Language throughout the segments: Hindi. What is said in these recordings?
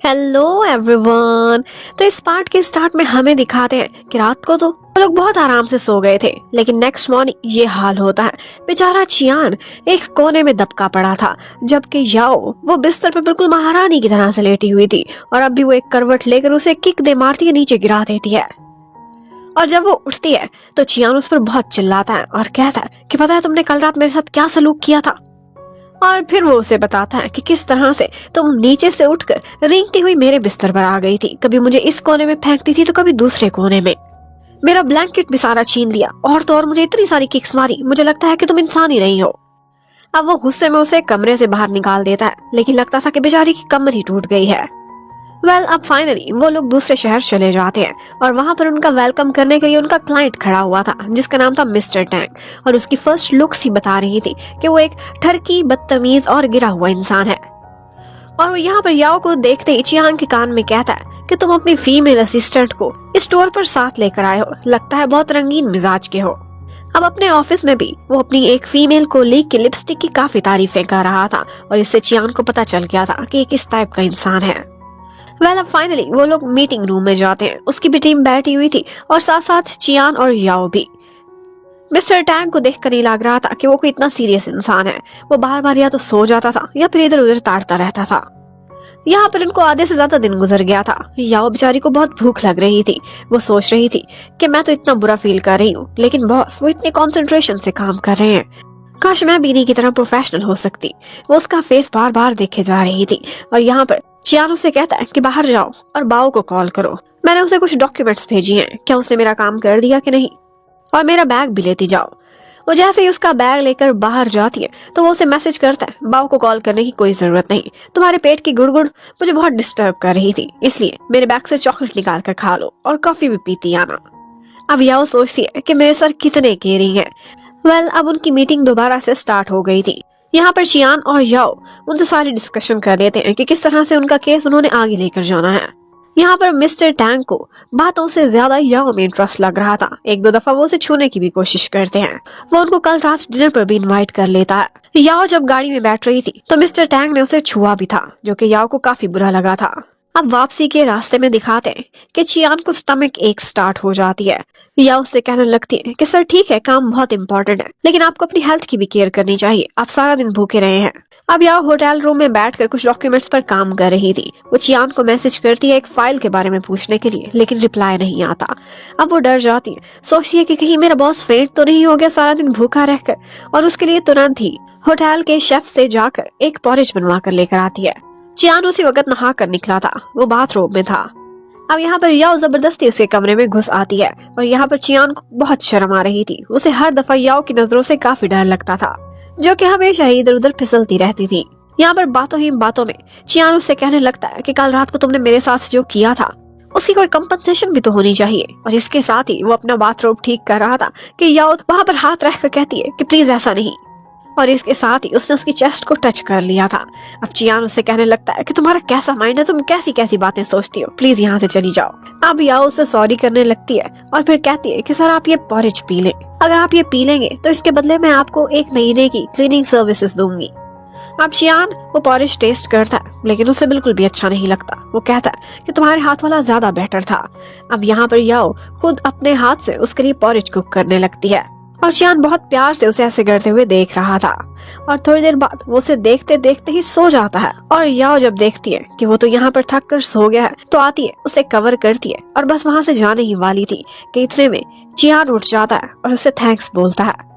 Hello everyone. तो इस पार्ट के स्टार्ट में हमें दिखाते हैं कि रात को तो वो लोग बहुत आराम से सो गए थे, लेकिन नेक्स्ट मॉर्निंग ये हाल होता है। बेचारा चियान एक कोने में दबका पड़ा था, जबकि याओ वो बिस्तर पर बिल्कुल महारानी की तरह से लेटी हुई थी और अब भी वो एक करवट लेकर उसे किक दे मारती है, नीचे गिरा देती है। और जब वो उठती है तो चियान उस पर बहुत चिल्लाता है और कहता है कि पता है तुमने कल रात मेरे साथ क्या सलूक किया था। और फिर वो उसे बताता है कि किस तरह से तुम नीचे से उठकर रेंगती हुई मेरे बिस्तर पर आ गई थी, कभी मुझे इस कोने में फेंकती थी तो कभी दूसरे कोने में। मेरा ब्लैंकेट भी सारा छीन लिया और तो और मुझे इतनी सारी किक्स मारी, मुझे लगता है कि तुम इंसान ही नहीं हो। अब वो गुस्से में उसे कमरे से बाहर निकाल देता है, लेकिन लगता था कि बेचारी की कमर ही टूट गई है। अब फाइनली वो लोग दूसरे शहर चले जाते हैं और वहां पर उनका वेलकम करने के लिए उनका क्लाइंट खड़ा हुआ था, जिसका नाम था मिस्टर टैंक। और उसकी फर्स्ट लुक्स ही बता रही थी कि वो एक ठरकी, बदतमीज और गिरा हुआ इंसान है। और वो यहाँ पर याओ को देखते ही चियांग के कान में कहता है कि तुम अपनी फीमेल असिस्टेंट को इस टूर पर साथ लेकर आए हो, लगता है बहुत रंगीन मिजाज के हो। अब अपने ऑफिस में भी वो अपनी एक फीमेल कोलीग की लिपस्टिक की काफी तारीफें कर रहा था और इससे चियांग को पता चल गया था कि ये किस टाइप का इंसान है। अब फाइनली वो लोग मीटिंग रूम में जाते हैं। उसकी भी टीम बैठी हुई थी और साथ साथ चियान और याओ भी। मिस्टर टैंग को देखकर ही लग रहा था कि वो कोई इतना सीरियस इंसान है। वो बार बार या तो सो जाता था या फिर इधर उधर ताड़ता रहता था। यहाँ पर इनको आधे से ज्यादा दिन गुजर गया था। याओ बेचारी को बहुत भूख लग रही थी। वो सोच रही थी कि मैं तो इतना बुरा फील कर रही हूँ, लेकिन बॉस वो इतने कॉन्सेंट्रेशन से काम कर रहे हैं, काश मैं भी इन्हीं की तरह प्रोफेशनल हो सकती। वो उसका फेस बार बार देखे जा रही थी। और यहाँ पर चियान उसे कहता है कि बाहर जाओ और बाओ को कॉल करो, मैंने उसे कुछ डॉक्यूमेंट्स भेजी हैं, क्या उसने मेरा काम कर दिया कि नहीं, और मेरा बैग भी लेती जाओ। वो जैसे ही उसका बैग लेकर बाहर जाती है तो वो उसे मैसेज करता है, बाओ को कॉल करने की कोई जरूरत नहीं, तुम्हारे पेट की गुड़गुड़ मुझे बहुत डिस्टर्ब कर रही थी, इसलिए मेरे बैग से चॉकलेट निकाल कर खा लो और कॉफी भी पीती आना। अब याओ सोचती है कि मेरे सर कितने केयरिंग है। अब उनकी मीटिंग दोबारा से स्टार्ट हो गई थी। यहाँ पर चियान और याओ उनसे सारी डिस्कशन कर लेते हैं कि किस तरह से उनका केस उन्होंने आगे लेकर जाना है। यहाँ पर मिस्टर टैंग को बातों से ज्यादा याओ में इंटरेस्ट लग रहा था। एक दो दफा वो उसे छूने की भी कोशिश करते हैं। वो उनको कल रात डिनर पर भी इनवाइट कर लेता है। याओ जब गाड़ी में बैठ रही थी तो मिस्टर टैंग ने उसे छुआ भी था, जो कि याओ को काफी बुरा लगा था। अब वापसी के रास्ते में दिखाते हैं कि चियान को स्टमक एक स्टार्ट हो जाती है। या उससे कहने लगती है कि सर ठीक है, काम बहुत इंपॉर्टेंट है, लेकिन आपको अपनी हेल्थ की भी केयर करनी चाहिए, आप सारा दिन भूखे रहे हैं। अब याओ होटल रूम में बैठकर कुछ डॉक्यूमेंट्स पर काम कर रही थी। वो चियान को मैसेज करती है एक फाइल के बारे में पूछने के लिए, लेकिन रिप्लाई नहीं आता। अब वो डर जाती है, सोचती है कि कहीं मेरा बॉस फेंट तो नहीं हो गया सारा दिन भूखा रहकर, और उसके लिए तुरंत ही होटल के शेफ से जाकर एक पॉरेज बनवा कर लेकर आती है। चियान उसी वक्त नहा कर निकला था, वो बाथरूम में था। अब यहाँ पर याओ जबरदस्ती उसके कमरे में घुस आती है और यहाँ पर चियान को बहुत शर्म आ रही थी। उसे हर दफा याओ की नजरों से काफी डर लगता था, जो कि हमेशा ही इधर उधर फिसलती रहती थी। यहाँ पर बातों ही बातों में चियान उससे कहने लगता है कि कल रात को तुमने मेरे साथ जो किया था उसकी कोई कंपनसेशन भी तो होनी चाहिए। और इसके साथ ही वो अपना बाथरूम ठीक कर रहा था कि याओ वहां पर हाथ रखकर कहती है कि प्लीज ऐसा नहीं, और इसके साथ ही उसने उसकी चेस्ट को टच कर लिया था। अब चियान उससे कहने लगता है कि तुम्हारा कैसा माइंड है, तुम कैसी कैसी बातें सोचती हो, प्लीज यहाँ से चली जाओ। अब याओ उससे सॉरी करने लगती है और फिर कहती है कि सर आप ये पॉरेज पी लें, अगर आप ये पी लेंगे तो इसके बदले मैं आपको 1 महीने की क्लीनिंग सर्विसेज दूंगी। अब चियान वो पॉरेज टेस्ट करता है, लेकिन उसे बिल्कुल भी अच्छा नहीं लगता। वो कहता है कि तुम्हारे हाथ वाला ज्यादा बेटर था। अब यहाँ पर याओ खुद अपने हाथ से उसके लिए पॉरेज कुक करने लगती है और चियान बहुत प्यार से उसे ऐसे करते हुए देख रहा था। और थोड़ी देर बाद वो उसे देखते देखते ही सो जाता है। और याओ जब देखती है कि वो तो यहाँ पर थक कर सो गया है, तो आती है, उसे कवर करती है और बस वहाँ से जाने ही वाली थी कि इतने में चियान उठ जाता है और उसे थैंक्स बोलता है।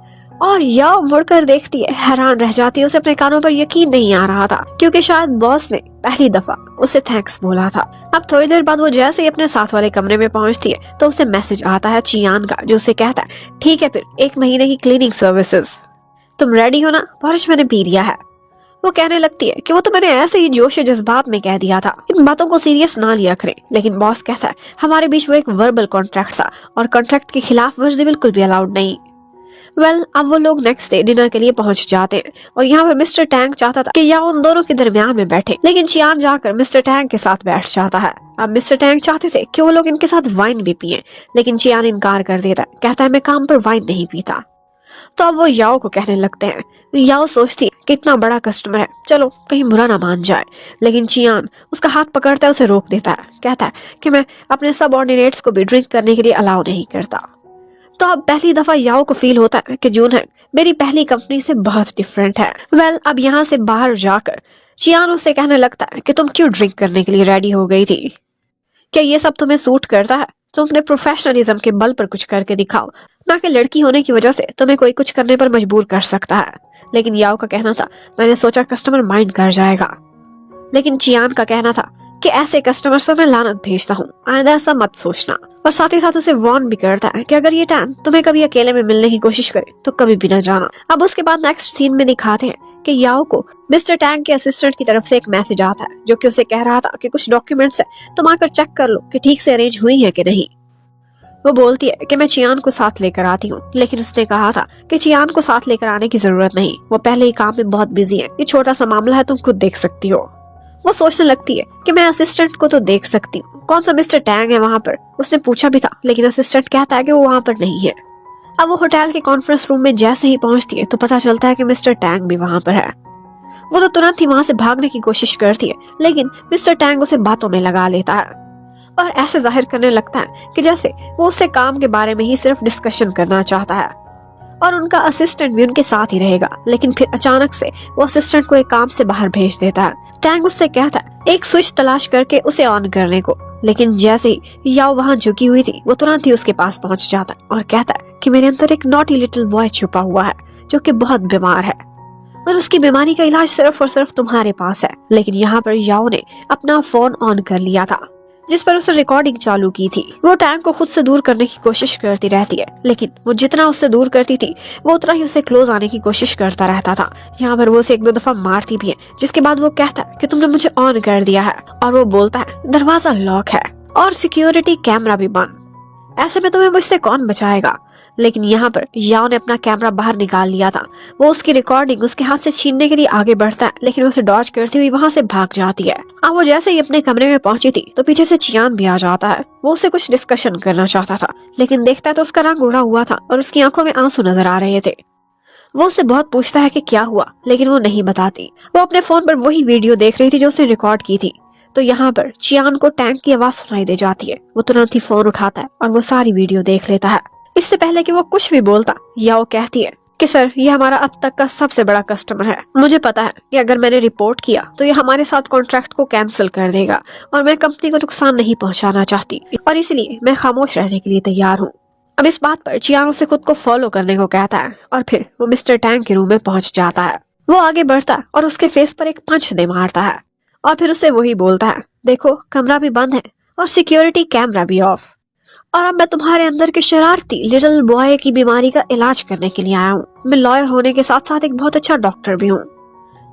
और याओ मुड़कर देखती है, हैरान रह जाती है। उसे अपने कानों पर यकीन नहीं आ रहा था, क्योंकि शायद बॉस ने पहली दफा उसे थैंक्स बोला था। अब थोड़ी देर बाद वो जैसे ही अपने साथ वाले कमरे में पहुंचती है तो उसे मैसेज आता है चियान का, जो उसे कहता है ठीक है फिर 1 महीने की क्लीनिंग सर्विसेज, तुम रेडी हो ना, पॉरेज मैंने पी लिया है। वो कहने लगती है कि वो तो मैंने ऐसे ही जोश जज्बात में कह दिया था, इन बातों को सीरियस ना लिया करें। लेकिन बॉस कहता है हमारे बीच वो एक वर्बल कॉन्ट्रैक्ट था और कॉन्ट्रैक्ट के खिलाफ वर्जी बिल्कुल भी अलाउड नहीं। अब वो लोग नेक्स्ट डे डिनर के लिए पहुंच जाते हैं और यहाँ पर मिस्टर टैंग चाहता था कि या उन दोनों के दरमियान में बैठे, लेकिन चियान जाकर मिस्टर टैंग के साथ बैठ जाता है। अब मिस्टर टैंग चाहते थे कि वो लोग इनके साथ वाइन भी पिए, लेकिन चियान इनकार कर देता है, कहता है मैं काम पर वाइन नहीं पीता। तो अब वो याओ को कहने लगते हैं याओ सोचती है कि इतना बड़ा कस्टमर है, चलो कहीं बुरा ना मान जाए, लेकिन चियान उसका हाथ पकड़ता है, उसे रोक देता है, कहता है कि मैं अपने सबऑर्डिनेट्स को भी ड्रिंक करने के लिए अलाउ नहीं करता। तो अब पहली दफा याओ को फील होता है कि जूनहंग मेरी पहली कंपनी से बहुत डिफरेंट है। वेल, अब यहाँ से बाहर जाकर चियान उससे कहने लगता है कि तुम क्यों ड्रिंक करने के लिए रेडी हो गई थी, क्या ये सब तुम्हें सूट करता है? तुम अपने प्रोफेशनलिज्म के बल पर कुछ करके दिखाओ, ना कि लड़की होने की वजह से तुम्हें कोई कुछ करने पर मजबूर कर सकता है। लेकिन याओ का कहना था मैंने सोचा कस्टमर माइंड कर जाएगा, लेकिन चियान का कहना था कि ऐसे कस्टमर्स पर मैं लानत भेजता हूँ, आइंदा ऐसा मत सोचना। और साथ ही साथ उसे वार्न भी करता है कि अगर ये टैन तुम्हें कभी अकेले में मिलने की कोशिश करे तो कभी भी न जाना। अब उसके बाद नेक्स्ट सीन में दिखाते हैं कि याओ को मिस्टर टैंग के असिस्टेंट की तरफ से एक मैसेज आता है जो कि उसे कह रहा था कि कुछ डॉक्यूमेंट्स है, तुम आकर चेक कर लो कि ठीक से अरेंज हुई है कि नहीं। वो बोलती है कि मैं चियान को साथ लेकर आती हूँ, लेकिन उसने कहा था कि चियान को साथ लेकर आने की जरूरत नहीं, वो पहले ही काम में बहुत बिजी है, ये छोटा सा मामला है, तुम खुद देख सकती हो। वो सोचने लगती है कि मैं असिस्टेंट को तो देख सकती हूँ, कौन सा मिस्टर टैंग है वहाँ पर? उसने पूछा भी था, लेकिन असिस्टेंट कहता है कि वो वहाँ पर नहीं है। अब वो होटल के कॉन्फ्रेंस रूम में जैसे ही पहुंचती है तो पता चलता है कि मिस्टर टैंग भी वहाँ पर है। वो तो तुरंत ही वहाँ से भागने की कोशिश करती है, लेकिन मिस्टर टैंग उसे बातों में लगा लेता है और ऐसे जाहिर करने लगता है कि जैसे वो उससे काम के बारे में ही सिर्फ डिस्कशन करना चाहता है और उनका असिस्टेंट भी उनके साथ ही रहेगा। लेकिन फिर अचानक से वो असिस्टेंट को एक काम से बाहर भेज देता है। टैंग उससे कहता है एक स्विच तलाश करके उसे ऑन करने को, लेकिन जैसे ही याओ वहाँ झुकी हुई थी वो तुरंत ही उसके पास पहुंच जाता है और कहता है कि मेरे अंदर एक नॉटी लिटिल बॉय छुपा हुआ है जो कि बहुत बीमार है और उसकी बीमारी का इलाज सिर्फ और सिर्फ तुम्हारे पास है। लेकिन यहाँ पर याओ ने अपना फोन ऑन कर लिया था जिस पर उसने रिकॉर्डिंग चालू की थी। वो टैंग को खुद से दूर करने की कोशिश करती रहती है, लेकिन वो जितना उससे दूर करती थी वो उतना ही उसे क्लोज आने की कोशिश करता रहता था। यहाँ पर वो उसे 1-2 दफा मारती भी है, जिसके बाद वो कहता है कि तुमने मुझे ऑन कर दिया है, और वो बोलता है दरवाजा लॉक है और सिक्योरिटी कैमरा भी बंद, ऐसे में तुम्हें मुझसे कौन बचाएगा। लेकिन यहाँ पर याओ ने अपना कैमरा बाहर निकाल लिया था। वो उसकी रिकॉर्डिंग उसके हाथ से छीनने के लिए आगे बढ़ता है, लेकिन उसे डॉज करती हुई वहाँ से भाग जाती है। अब वो जैसे ही अपने कमरे में पहुंची थी तो पीछे से चियान भी आ जाता है। वो उससे कुछ डिस्कशन करना चाहता था, लेकिन देखता है तो उसका रंग उड़ा हुआ था और उसकी आंखों में आंसू नजर आ रहे थे। वो उससे बहुत पूछता है कि क्या हुआ, लेकिन वो नहीं बताती। वो अपने फोन पर वही वीडियो देख रही थी जो उसने रिकॉर्ड की थी। तो यहाँ पर चियान को टैंक की आवाज सुनाई दे जाती है। वो तुरंत ही फोन उठाता है और वो सारी वीडियो देख लेता है। इससे पहले कि वो कुछ भी बोलता, याओ कहती है कि सर ये हमारा अब तक का सबसे बड़ा कस्टमर है, मुझे पता है कि अगर मैंने रिपोर्ट किया तो ये हमारे साथ कॉन्ट्रैक्ट को कैंसिल कर देगा और मैं कंपनी को नुकसान नहीं पहुंचाना चाहती और इसलिए मैं खामोश रहने के लिए तैयार हूँ। अब इस बात पर चियान उसे खुद को फॉलो करने को कहता है और फिर वो मिस्टर टैंग के रूम में पहुंच जाता है। वो आगे बढ़ता है और उसके फेस पर एक पंच दे मारता है और फिर उसे वही बोलता है देखो कमरा भी बंद है और सिक्योरिटी कैमरा भी ऑफ, और अब मैं तुम्हारे अंदर के शरारती लिटिल बॉय की बीमारी का इलाज करने के लिए आया हूँ। मैं लॉयर होने के साथ साथ एक बहुत अच्छा डॉक्टर भी हूँ।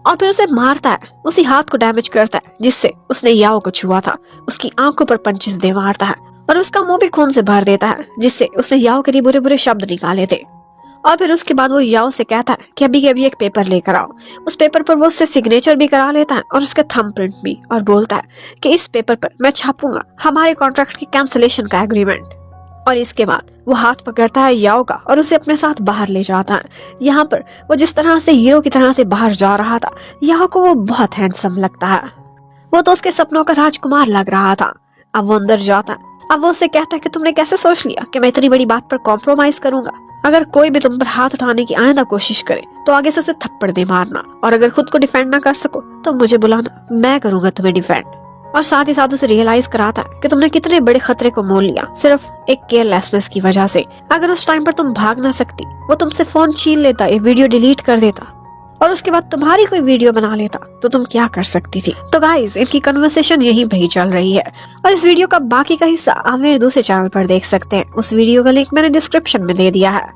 और फिर उसे मारता है, उसी हाथ को डैमेज करता है जिससे उसने याओ को छुआ था। उसकी आंखों पर पंचेस दे मारता है और उसका मुंह भी खून से भर देता है जिससे उसने याओ के लिए बुरे बुरे शब्द निकाले थे। और फिर उसके बाद वो याओ से कहता है कि अभी के अभी एक पेपर लेकर आओ। उस पेपर पर वो उससे सिग्नेचर भी करा लेता है और उसका थंब प्रिंट भी, और बोलता है कि इस पेपर पर मैं छापूंगा हमारे कॉन्ट्रैक्ट की कैंसिलेशन का एग्रीमेंट। और इसके बाद वो हाथ पकड़ता है याओ का और उसे अपने साथ बाहर ले जाता है। यहाँ पर वो जिस तरह से हीरो की तरह से बाहर जा रहा था, याओ को वो बहुत हैंडसम लगता है। वो तो उसके सपनों का राजकुमार लग रहा था। अब वो अंदर जाता है। अब वो उससे कहता है कि तुमने कैसे सोच लिया कि मैं इतनी बड़ी बात पर कॉम्प्रोमाइज करूंगा। अगर कोई भी तुम पर हाथ उठाने की आइंदा कोशिश करे तो आगे से उसे थप्पड़ दे मारना, और अगर खुद को डिफेंड ना कर सको तो मुझे बुलाना, मैं करूंगा तुम्हें डिफेंड। और साथ ही साथ उसे रियलाइज कराता है कि तुमने कितने बड़े खतरे को मोल लिया सिर्फ एक केयरलेसनेस की वजह से। अगर उस टाइम पर तुम भाग ना सकती, वो तुमसे फोन छीन लेता, ये वीडियो डिलीट कर देता और उसके बाद तुम्हारी कोई वीडियो बना लेता तो तुम क्या कर सकती थी। तो गाइज इनकी कन्वर्सेशन यहीं पर ही चल रही है और इस वीडियो का बाकी का हिस्सा आप मेरे दूसरे चैनल पर देख सकते हैं। उस वीडियो का लिंक मैंने डिस्क्रिप्शन में दे दिया है।